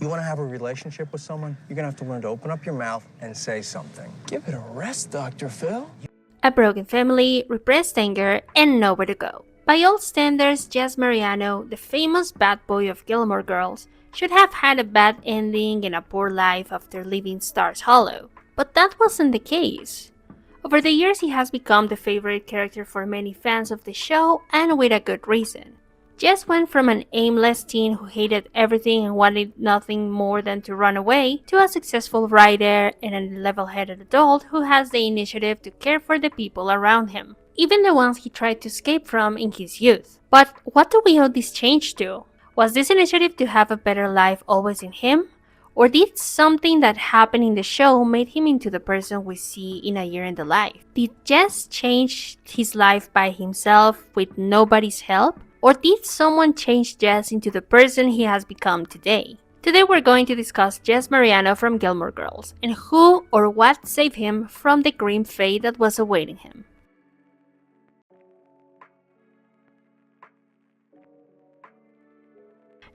You want to have a relationship with someone, you're going to have to learn to open up your mouth and say something. Give it a rest, Dr. Phil. A broken family, repressed anger, and nowhere to go. By all standards, Jess Mariano, the famous bad boy of Gilmore Girls, should have had a bad ending and a poor life after leaving Stars Hollow. But that wasn't the case. Over the years, he has become the favorite character for many fans of the show, and with a good reason. Jess went from an aimless teen who hated everything and wanted nothing more than to run away, to a successful writer and a level-headed adult who has the initiative to care for the people around him, even the ones he tried to escape from in his youth. But what do we owe this change to? Was this initiative to have a better life always in him? Or did something that happened in the show made him into the person we see in A Year in the Life? Did Jess change his life by himself with nobody's help? Or did someone change Jess into the person he has become today? Today we're going to discuss Jess Mariano from Gilmore Girls, and who or what saved him from the grim fate that was awaiting him.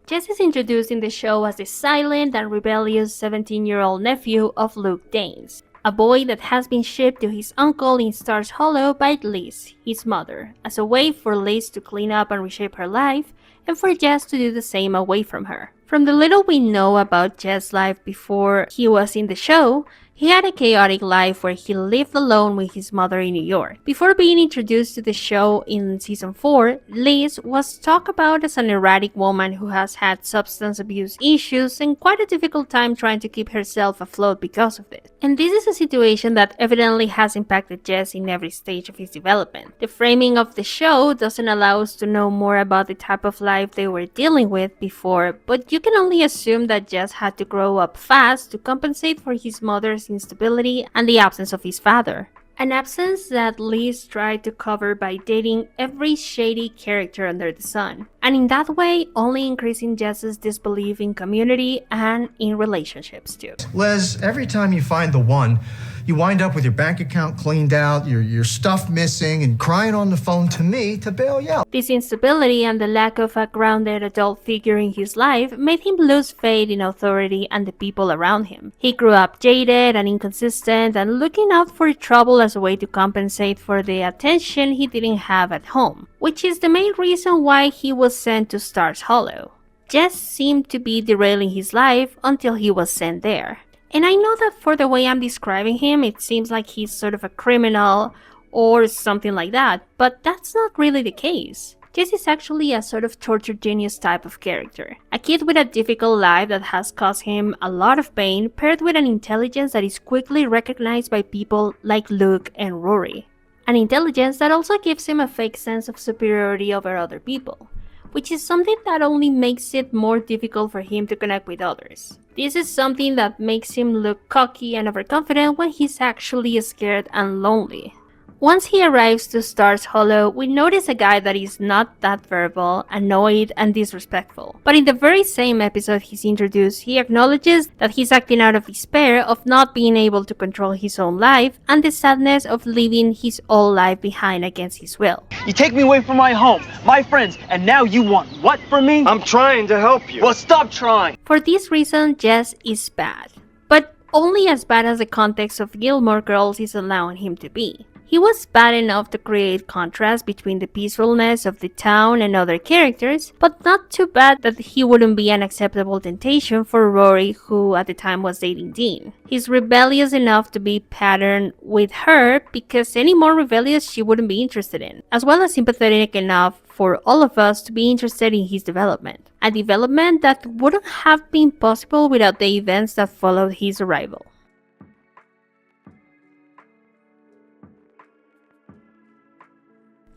Jess is introduced in the show as the silent and rebellious 17-year-old nephew of Luke Danes, a boy that has been shipped to his uncle in Stars Hollow by Liz, his mother, as a way for Liz to clean up and reshape her life, and for Jess to do the same away from her. From the little we know about Jess' life before he was in the show, he had a chaotic life where he lived alone with his mother in New York. Before being introduced to the show in season 4, Liz was talked about as an erratic woman who has had substance abuse issues and quite a difficult time trying to keep herself afloat because of it. And this is a situation that evidently has impacted Jess in every stage of his development. The framing of the show doesn't allow us to know more about the type of life they were dealing with before, but you can only assume that Jess had to grow up fast to compensate for his mother's instability and the absence of his father. An absence that Liz tried to cover by dating every shady character under the sun, and in that way only increasing Jess's disbelief in community and in relationships too. Liz, every time you find the one, you wind up with your bank account cleaned out, your stuff missing, and crying on the phone to me to bail you out. This instability and the lack of a grounded adult figure in his life made him lose faith in authority and the people around him. He grew up jaded and inconsistent and looking out for trouble as a way to compensate for the attention he didn't have at home, which is the main reason why he was sent to Stars Hollow. Jess seemed to be derailing his life until he was sent there. And I know that for the way I'm describing him, it seems like he's sort of a criminal or something like that, but that's not really the case. Jess is actually a sort of torture genius type of character. A kid with a difficult life that has caused him a lot of pain, paired with an intelligence that is quickly recognized by people like Luke and Rory. An intelligence that also gives him a fake sense of superiority over other people, which is something that only makes it more difficult for him to connect with others. This is something that makes him look cocky and overconfident when he's actually scared and lonely. Once he arrives to Stars Hollow, we notice a guy that is not that verbal, annoyed, and disrespectful. But in the very same episode he's introduced, he acknowledges that he's acting out of despair of not being able to control his own life and the sadness of leaving his old life behind against his will. You take me away from my home, my friends, and now you want what from me? I'm trying to help you. Well, stop trying. For this reason, Jess is bad. But only as bad as the context of Gilmore Girls is allowing him to be. He was bad enough to create contrast between the peacefulness of the town and other characters, but not too bad that he wouldn't be an acceptable temptation for Rory, who at the time was dating Dean. He's rebellious enough to be patterned with her because any more rebellious she wouldn't be interested in, as well as sympathetic enough for all of us to be interested in his development. A development that wouldn't have been possible without the events that followed his arrival.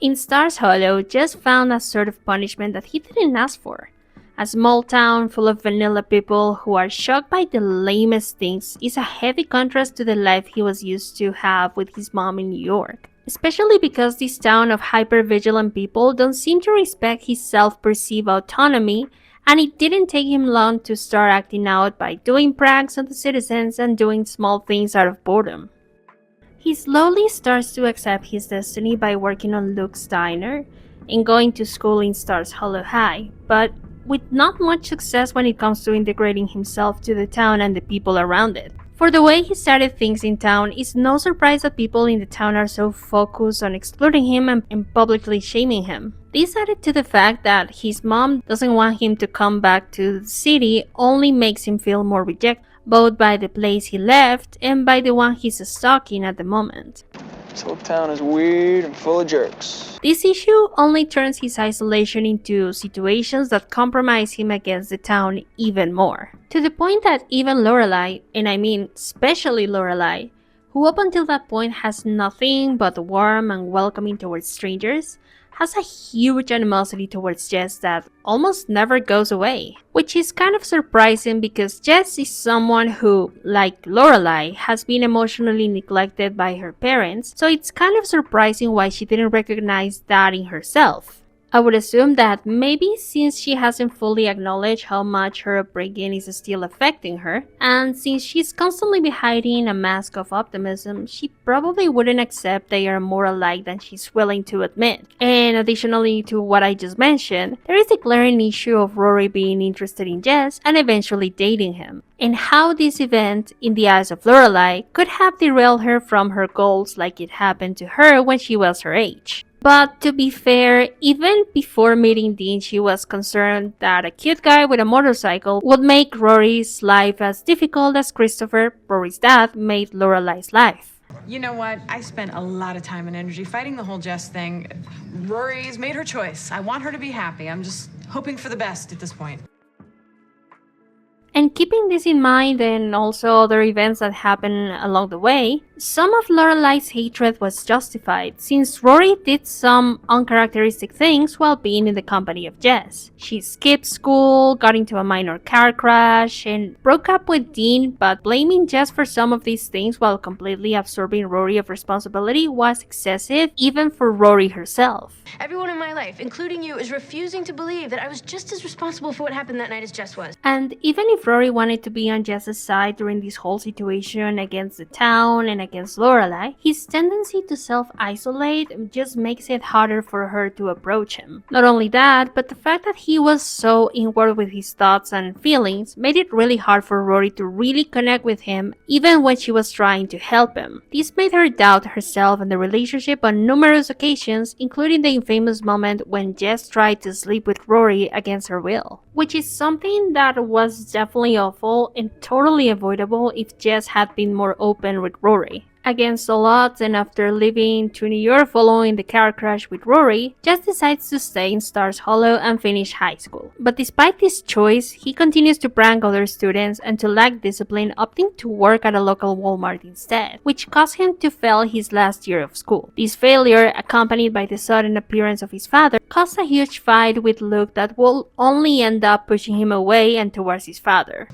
In Stars Hollow, Jess found a sort of punishment that he didn't ask for. A small town full of vanilla people who are shocked by the lamest things is a heavy contrast to the life he was used to have with his mom in New York. Especially because this town of hyper-vigilant people don't seem to respect his self-perceived autonomy, and it didn't take him long to start acting out by doing pranks on the citizens and doing small things out of boredom. He slowly starts to accept his destiny by working on Luke's diner and going to school in Stars Hollow High, but with not much success when it comes to integrating himself to the town and the people around it. For the way he started things in town, it's no surprise that people in the town are so focused on exploiting him and publicly shaming him. This added to the fact that his mom doesn't want him to come back to the city only makes him feel more rejected, both by the place he left and by the one he's stuck in at the moment. This whole town is weird and full of jerks. This issue only turns his isolation into situations that compromise him against the town even more. To the point that even Lorelai, and I mean especially Lorelai, who up until that point has nothing but warm and welcoming towards strangers, has a huge animosity towards Jess that almost never goes away. Which is kind of surprising because Jess is someone who, like Lorelai, has been emotionally neglected by her parents, so it's kind of surprising why she didn't recognize that in herself. I would assume that maybe since she hasn't fully acknowledged how much her upbringing is still affecting her, and since she's constantly been hiding a mask of optimism, she probably wouldn't accept they are more alike than she's willing to admit. And additionally to what I just mentioned, there is the glaring issue of Rory being interested in Jess and eventually dating him, and how this event, in the eyes of Lorelai, could have derailed her from her goals like it happened to her when she was her age. But to be fair, even before meeting Dean, she was concerned that a cute guy with a motorcycle would make Rory's life as difficult as Christopher, Rory's dad, made Lorelai's life. You know what? I spent a lot of time and energy fighting the whole Jess thing. Rory's made her choice. I want her to be happy. I'm just hoping for the best at this point. And keeping this in mind and also other events that happen along the way, some of Lorelai's hatred was justified since Rory did some uncharacteristic things while being in the company of Jess. She skipped school, got into a minor car crash, and broke up with Dean, but blaming Jess for some of these things while completely absorbing Rory of responsibility was excessive even for Rory herself. Everyone in my life, including you, is refusing to believe that I was just as responsible for what happened that night as Jess was. And even if Rory wanted to be on Jess's side during this whole situation against the town and against Lorelai, his tendency to self-isolate just makes it harder for her to approach him. Not only that, but the fact that he was so inward with his thoughts and feelings made it really hard for Rory to really connect with him even when she was trying to help him. This made her doubt herself and the relationship on numerous occasions, including the infamous moment when Jess tried to sleep with Rory against her will, which is something that was definitely awful and totally avoidable if Jess had been more open with Rory. Against all odds, and after leaving to New York following the car crash with Rory, Jess decides to stay in Stars Hollow and finish high school. But despite this choice, he continues to prank other students and to lack discipline, opting to work at a local Walmart instead, which caused him to fail his last year of school. This failure, accompanied by the sudden appearance of his father, caused a huge fight with Luke that will only end up pushing him away and towards his father.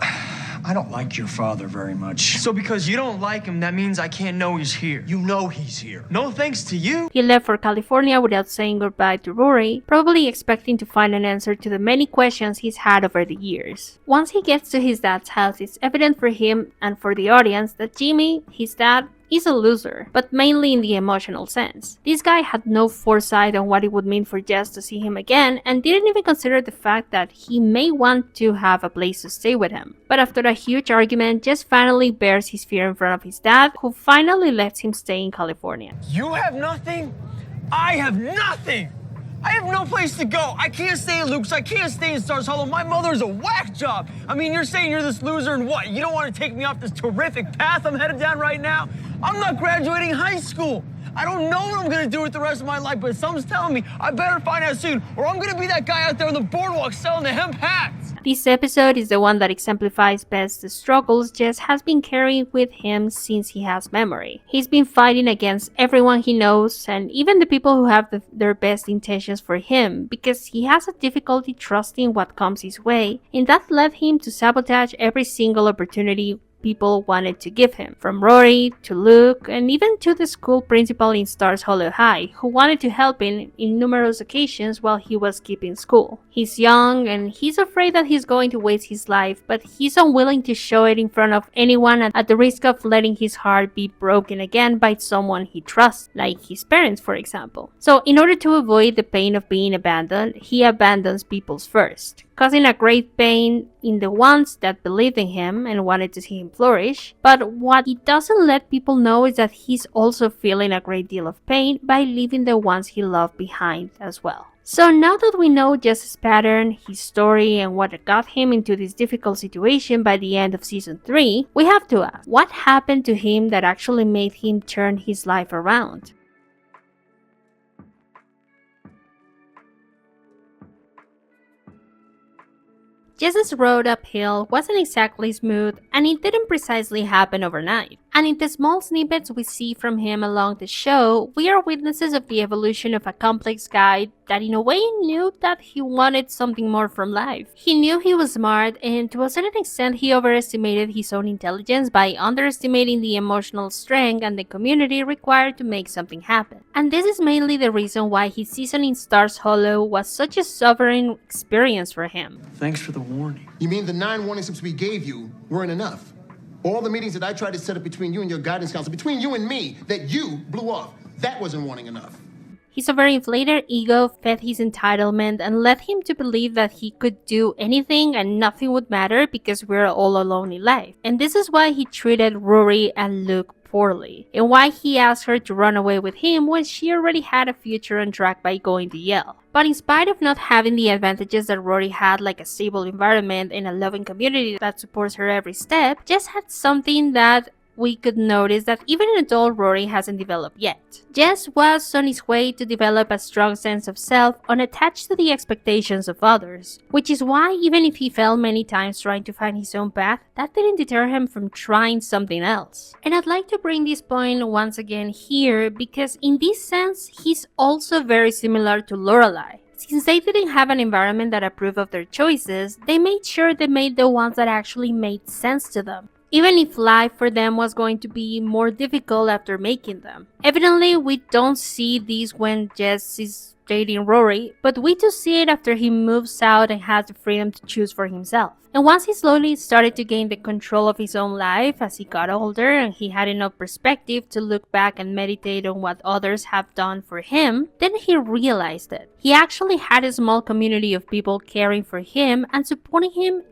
I don't like your father very much. So because you don't like him, that means I can't know he's here. You know he's here. No thanks to you. He left for California without saying goodbye to Rory, probably expecting to find an answer to the many questions he's had over the years. Once he gets to his dad's house, it's evident for him and for the audience that Jimmy, his dad, is a loser, but mainly in the emotional sense. This guy had no foresight on what it would mean for Jess to see him again and didn't even consider the fact that he may want to have a place to stay with him. But after a huge argument, Jess finally bears his fear in front of his dad, who finally lets him stay in California. You have nothing? I have nothing! I have no place to go. I can't stay at Luke's. I can't stay in Stars Hollow. My mother's a whack job. I mean, you're saying you're this loser and what? You don't want to take me off this terrific path I'm headed down right now? I'm not graduating high school. I don't know what I'm going to do with the rest of my life, but something's telling me I better find out soon, or I'm going to be that guy out there on the boardwalk selling the hemp hats. This episode is the one that exemplifies best the struggles Jess has been carrying with him since he has memory. He's been fighting against everyone he knows and even the people who have their best intentions for him because he has a difficulty trusting what comes his way, and that led him to sabotage every single opportunity people wanted to give him, from Rory to Luke and even to the school principal in Stars Hollow High, who wanted to help him in numerous occasions while he was skipping school. He's young and he's afraid that he's going to waste his life, but he's unwilling to show it in front of anyone at the risk of letting his heart be broken again by someone he trusts, like his parents, for example. So in order to avoid the pain of being abandoned, he abandons people first, causing a great pain in the ones that believed in him and wanted to see him flourish. But what he doesn't let people know is that he's also feeling a great deal of pain by leaving the ones he loved behind as well. So now that we know Jess's pattern, his story, and what got him into this difficult situation by the end of season 3, we have to ask, what happened to him that actually made him turn his life around? Jess's road uphill wasn't exactly smooth, and it didn't precisely happen overnight. And in the small snippets we see from him along the show, we are witnesses of the evolution of a complex guy that in a way knew that he wanted something more from life. He knew he was smart, and to a certain extent he overestimated his own intelligence by underestimating the emotional strength and the community required to make something happen. And this is mainly the reason why his season in Stars Hollow was such a sovereign experience for him. Thanks for the warning. You mean the 9 warning slips we gave you weren't enough? All the meetings that I tried to set up between you and your guidance counselor, between you and me, that you blew off, that wasn't warning enough. His overinflated ego fed his entitlement and led him to believe that he could do anything and nothing would matter because we're all alone in life. And this is why he treated Rory and Luke poorly, and why he asked her to run away with him when she already had a future on track by going to Yale. But in spite of not having the advantages that Rory had, like a stable environment and a loving community that supports her every step, Jess had something that we could notice that even an adult Rory hasn't developed yet. Jess was on his way to develop a strong sense of self unattached to the expectations of others, which is why even if he fell many times trying to find his own path, that didn't deter him from trying something else. And I'd like to bring this point once again here because in this sense, he's also very similar to Lorelai. Since they didn't have an environment that approved of their choices, they made sure they made the ones that actually made sense to them, even if life for them was going to be more difficult after making them. Evidently, we don't see this when Jess is dating Rory, but we do see it after he moves out and has the freedom to choose for himself. And once he slowly started to gain the control of his own life as he got older and he had enough perspective to look back and meditate on what others have done for him, then he realized it. He actually had a small community of people caring for him and supporting him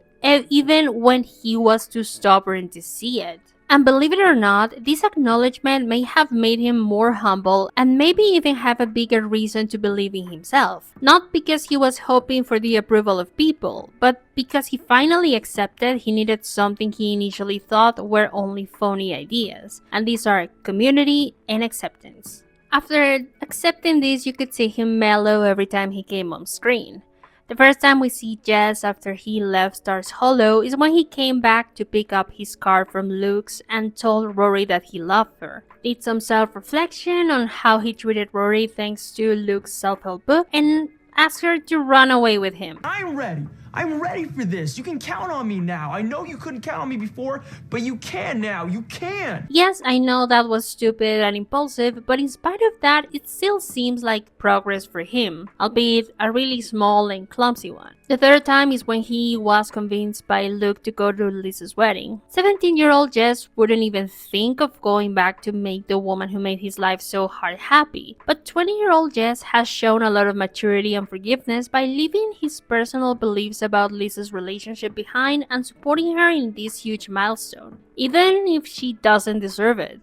even when he was too stubborn to see it. And believe it or not, this acknowledgement may have made him more humble and maybe even have a bigger reason to believe in himself. Not because he was hoping for the approval of people, but because he finally accepted he needed something he initially thought were only phony ideas. And these are community and acceptance. After accepting this, you could see him mellow every time he came on screen. The first time we see Jess after he left Stars Hollow is when he came back to pick up his car from Luke's and told Rory that he loved her. Did some self-reflection on how he treated Rory thanks to Luke's self-help book, and asked her to run away with him. I'm ready. I'm ready for this. You can count on me now. I know you couldn't count on me before, but you can now. You can. Yes, I know that was stupid and impulsive, but in spite of that, it still seems like progress for him, albeit a really small and clumsy one. The third time is when he was convinced by Luke to go to Lisa's wedding. 17-year-old Jess wouldn't even think of going back to make the woman who made his life so hard happy, but 20-year-old Jess has shown a lot of maturity and forgiveness by leaving his personal beliefs about Lisa's relationship behind and supporting her in this huge milestone, even if she doesn't deserve it.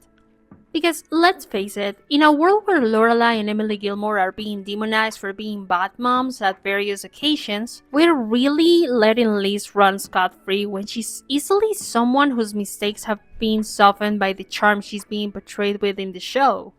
Because let's face it, in a world where Lorelai and Emily Gilmore are being demonized for being bad moms at various occasions, we're really letting Liz run scot-free when she's easily someone whose mistakes have been softened by the charm she's being portrayed with in the show.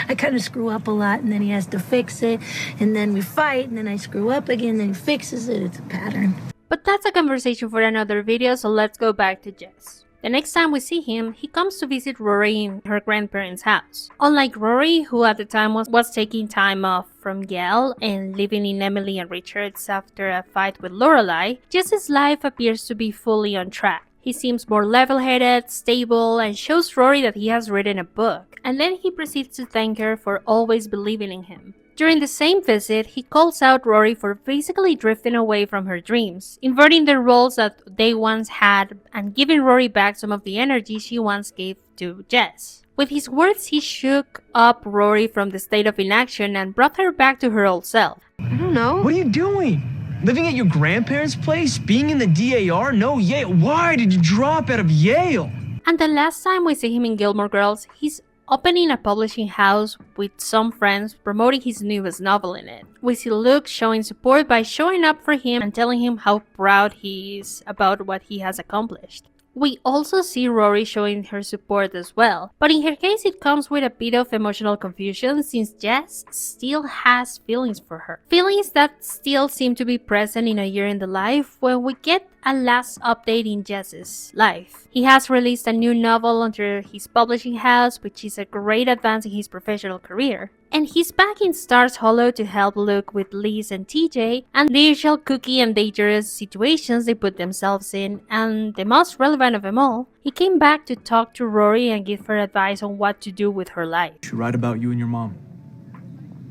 I kind of screw up a lot, and then he has to fix it, and then we fight, and then I screw up again, then he fixes it. It's a pattern. But that's a conversation for another video, so let's go back to Jess. The next time we see him, he comes to visit Rory in her grandparents' house. Unlike Rory, who at the time was taking time off from Yale and living in Emily and Richard's after a fight with Lorelai, Jess's life appears to be fully on track. He seems more level-headed, stable, and shows Rory that he has written a book, and then he proceeds to thank her for always believing in him. During the same visit, he calls out Rory for basically drifting away from her dreams, inverting the roles that they once had and giving Rory back some of the energy she once gave to Jess. With his words, he shook up Rory from the state of inaction and brought her back to her old self. I don't know. What are you doing? Living at your grandparents' place? Being in the DAR? No, Yale. Why did you drop out of Yale? And the last time we see him in Gilmore Girls, he's opening a publishing house with some friends, promoting his newest novel in it. We see Luke showing support by showing up for him and telling him how proud he is about what he has accomplished. We also see Rory showing her support as well, but in her case it comes with a bit of emotional confusion since Jess still has feelings for her. Feelings that still seem to be present in A Year in the Life when we get a last update in Jess's life. He has released a new novel under his publishing house, which is a great advance in his professional career. And he's back in Stars Hollow to help Luke with Liz and TJ and the usual cookie and dangerous situations they put themselves in, and the most relevant of them all, he came back to talk to Rory and give her advice on what to do with her life. You should write about you and your mom.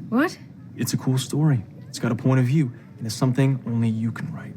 What? It's a cool story. It's got a point of view, and it's something only you can write.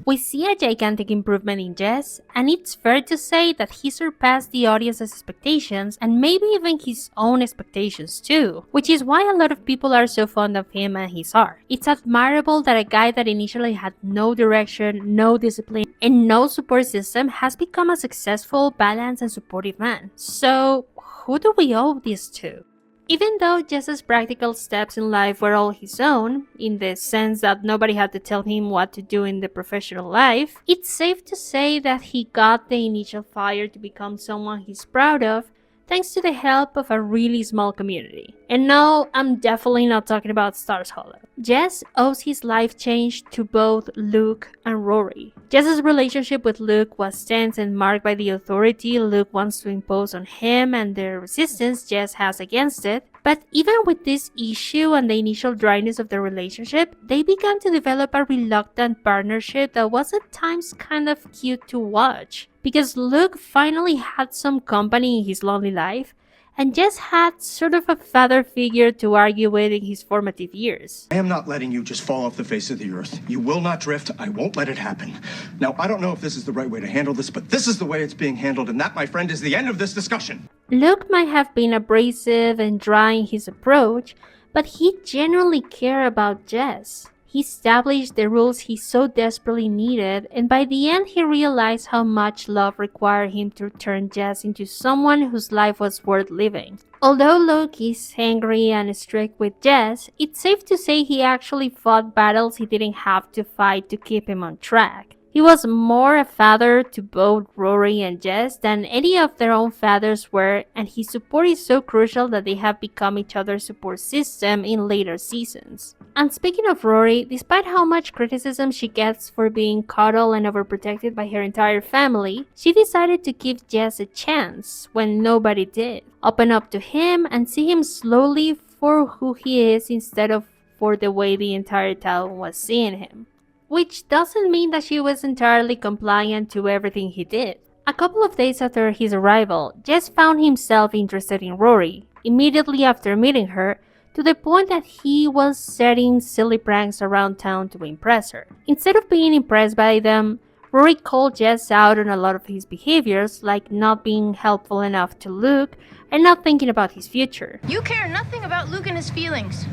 We see a gigantic improvement in Jess, and it's fair to say that he surpassed the audience's expectations and maybe even his own expectations too, which is why a lot of people are so fond of him and his art. It's admirable that a guy that initially had no direction, no discipline, and no support system has become a successful, balanced, and supportive man. So, who do we owe this to? Even though Jess's practical steps in life were all his own, in the sense that nobody had to tell him what to do in the professional life, it's safe to say that he got the initial fire to become someone he's proud of thanks to the help of a really small community. And no, I'm definitely not talking about Stars Hollow. Jess owes his life change to both Luke and Rory. Jess's relationship with Luke was tense and marked by the authority Luke wants to impose on him and the resistance Jess has against it. But even with this issue and the initial dryness of the relationship, they began to develop a reluctant partnership that was at times kind of cute to watch. Because Luke finally had some company in his lonely life, and Jess had sort of a father figure to argue with in his formative years. I am not letting you just fall off the face of the earth. You will not drift. I won't let it happen. Now, I don't know if this is the right way to handle this, but this is the way it's being handled, and that, my friend, is the end of this discussion. Luke might have been abrasive and dry in his approach, but he genuinely cared about Jess. He established the rules he so desperately needed, and by the end he realized how much love required him to turn Jess into someone whose life was worth living. Although Luke is angry and strict with Jess, it's safe to say he actually fought battles he didn't have to fight to keep him on track. He was more a father to both Rory and Jess than any of their own fathers were, and his support is so crucial that they have become each other's support system in later seasons. And speaking of Rory, despite how much criticism she gets for being coddled and overprotected by her entire family, she decided to give Jess a chance when nobody did. Open up to him and see him slowly for who he is instead of for the way the entire town was seeing him. Which doesn't mean that she was entirely compliant to everything he did. A couple of days after his arrival, Jess found himself interested in Rory, immediately after meeting her, to the point that he was setting silly pranks around town to impress her. Instead of being impressed by them, Rory called Jess out on a lot of his behaviors, like not being helpful enough to Luke and not thinking about his future. You care nothing about Luke and his feelings.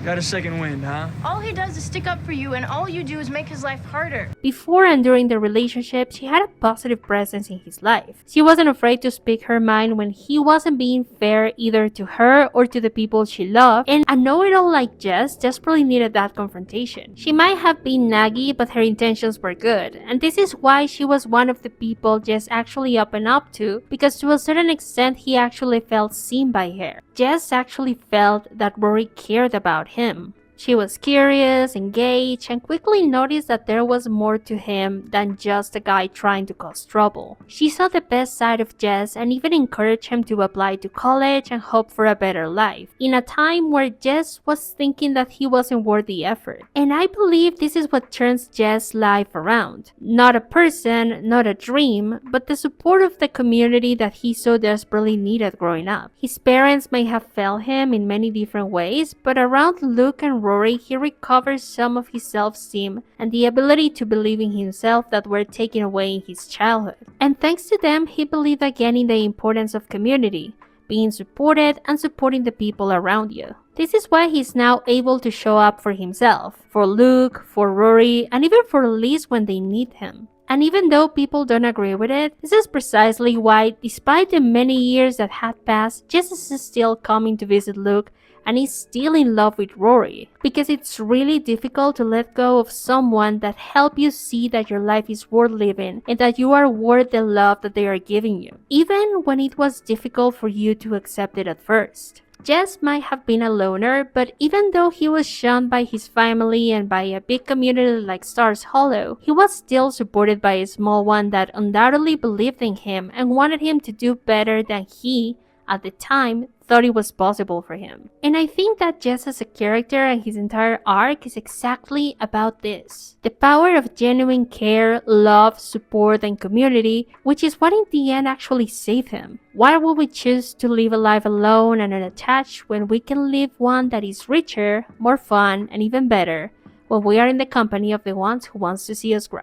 Got a second wind, huh? All he does is stick up for you, and all you do is make his life harder. Before and during the relationship, she had a positive presence in his life. She wasn't afraid to speak her mind when he wasn't being fair either to her or to the people she loved, and a know-it-all like Jess desperately needed that confrontation. She might have been naggy, but her intentions were good, and this is why she was one of the people Jess actually opened up to, because to a certain extent he actually felt seen by her. Jess actually felt that Rory cared about him. She was curious, engaged, and quickly noticed that there was more to him than just a guy trying to cause trouble. She saw the best side of Jess and even encouraged him to apply to college and hope for a better life, in a time where Jess was thinking that he wasn't worth the effort. And I believe this is what turns Jess' life around. Not a person, not a dream, but the support of the community that he so desperately needed growing up. His parents may have failed him in many different ways, but around Luke and Rory, he recovers some of his self-esteem and the ability to believe in himself that were taken away in his childhood. And thanks to them, he believed again in the importance of community, being supported and supporting the people around you. This is why he's now able to show up for himself, for Luke, for Rory, and even for Liz when they need him. And even though people don't agree with it, this is precisely why, despite the many years that had passed, Jess is still coming to visit Luke and is still in love with Rory, because it's really difficult to let go of someone that helped you see that your life is worth living and that you are worth the love that they are giving you, even when it was difficult for you to accept it at first. Jess might have been a loner, but even though he was shunned by his family and by a big community like Stars Hollow, he was still supported by a small one that undoubtedly believed in him and wanted him to do better than he, at the time, thought it was possible for him. And I think that Jess as a character and his entire arc is exactly about this. The power of genuine care, love, support, and community, which is what in the end actually saved him. Why would we choose to live a life alone and unattached when we can live one that is richer, more fun, and even better when we are in the company of the ones who wants to see us grow?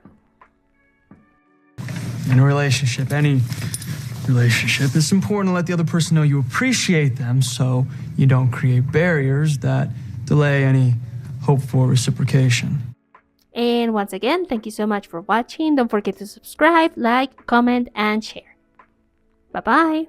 In a relationship, any relationship, it's important to let the other person know you appreciate them so you don't create barriers that delay any hope for reciprocation. And once again, thank you so much for watching. Don't forget to subscribe, like, comment, and share. Bye-bye.